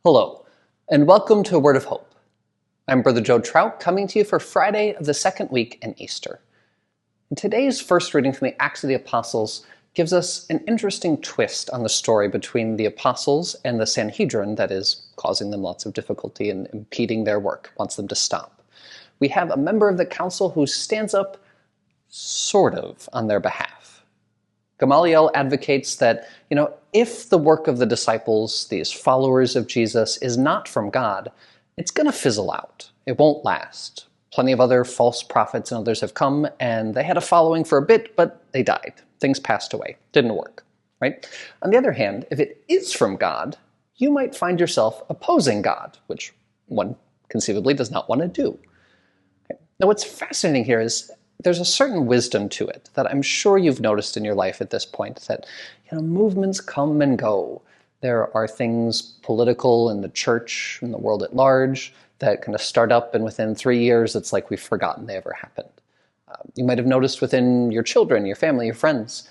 Hello, and welcome to A Word of Hope. I'm Brother Joe Trout, coming to you for Friday of the second week in Easter. And today's first reading from the Acts of the Apostles gives us an interesting twist on the story between the apostles and the Sanhedrin that is causing them lots of difficulty and impeding their work, wants them to stop. We have a member of the council who stands up sort of on their behalf. Gamaliel advocates that, if the work of the disciples, these followers of Jesus, is not from God, it's going to fizzle out. It won't last. Plenty of other false prophets and others have come, and they had a following for a bit, but they died. Things passed away. Didn't work, right? On the other hand, if it is from God, you might find yourself opposing God, which one conceivably does not want to do. Okay. Now, what's fascinating here is there's a certain wisdom to it that I'm sure you've noticed in your life at this point, that movements come and go. There are things political in the church, in the world at large, that kind of start up, and within 3 years, it's like we've forgotten they ever happened. You might have noticed within your children, your family, your friends,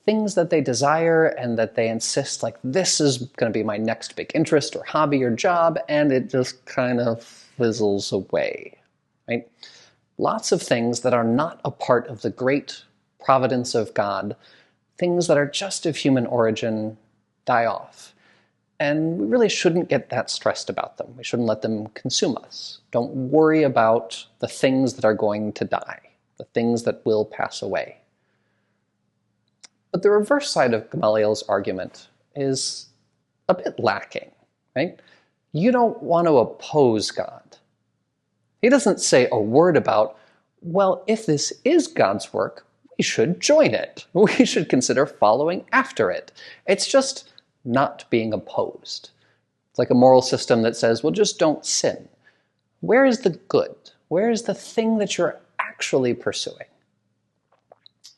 things that they desire and that they insist, like, this is going to be my next big interest or hobby or job, and it just kind of fizzles away, right? Lots of things that are not a part of the great providence of God, things that are just of human origin, die off. And we really shouldn't get that stressed about them. We shouldn't let them consume us. Don't worry about the things that are going to die, the things that will pass away. But the reverse side of Gamaliel's argument is a bit lacking, right? You don't want to oppose God. He doesn't say a word about, well, if this is God's work, we should join it. We should consider following after it. It's just not being opposed. It's like a moral system that says, well, just don't sin. Where is the good? Where is the thing that you're actually pursuing?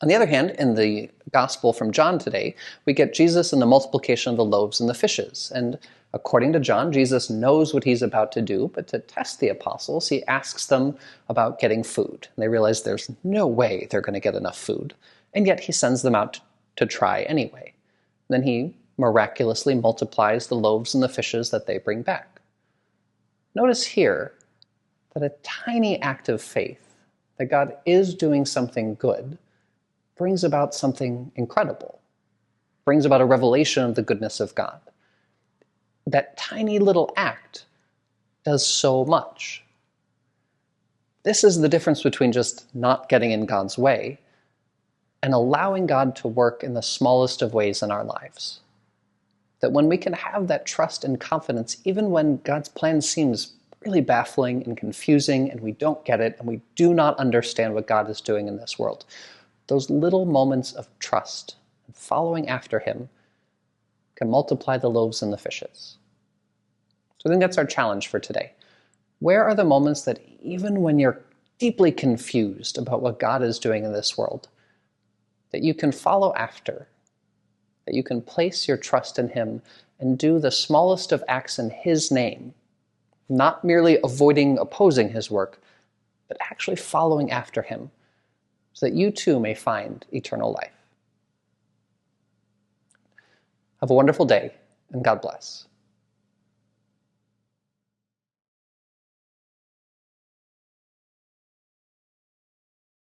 On the other hand, in the Gospel from John today, we get Jesus and the multiplication of the loaves and the fishes. And according to John, Jesus knows what he's about to do, but to test the apostles, he asks them about getting food. And they realize there's no way they're going to get enough food, and yet he sends them out to try anyway. And then he miraculously multiplies the loaves and the fishes that they bring back. Notice here that a tiny act of faith, that God is doing something good, brings about something incredible, brings about a revelation of the goodness of God. That tiny little act does so much. This is the difference between just not getting in God's way and allowing God to work in the smallest of ways in our lives. That when we can have that trust and confidence, even when God's plan seems really baffling and confusing and we don't get it and we do not understand what God is doing in this world, those little moments of trust and following after him can multiply the loaves and the fishes. So I think that's our challenge for today. Where are the moments that even when you're deeply confused about what God is doing in this world, that you can follow after, that you can place your trust in him and do the smallest of acts in his name, not merely avoiding opposing his work, but actually following after him, so that you too may find eternal life. Have a wonderful day, and God bless.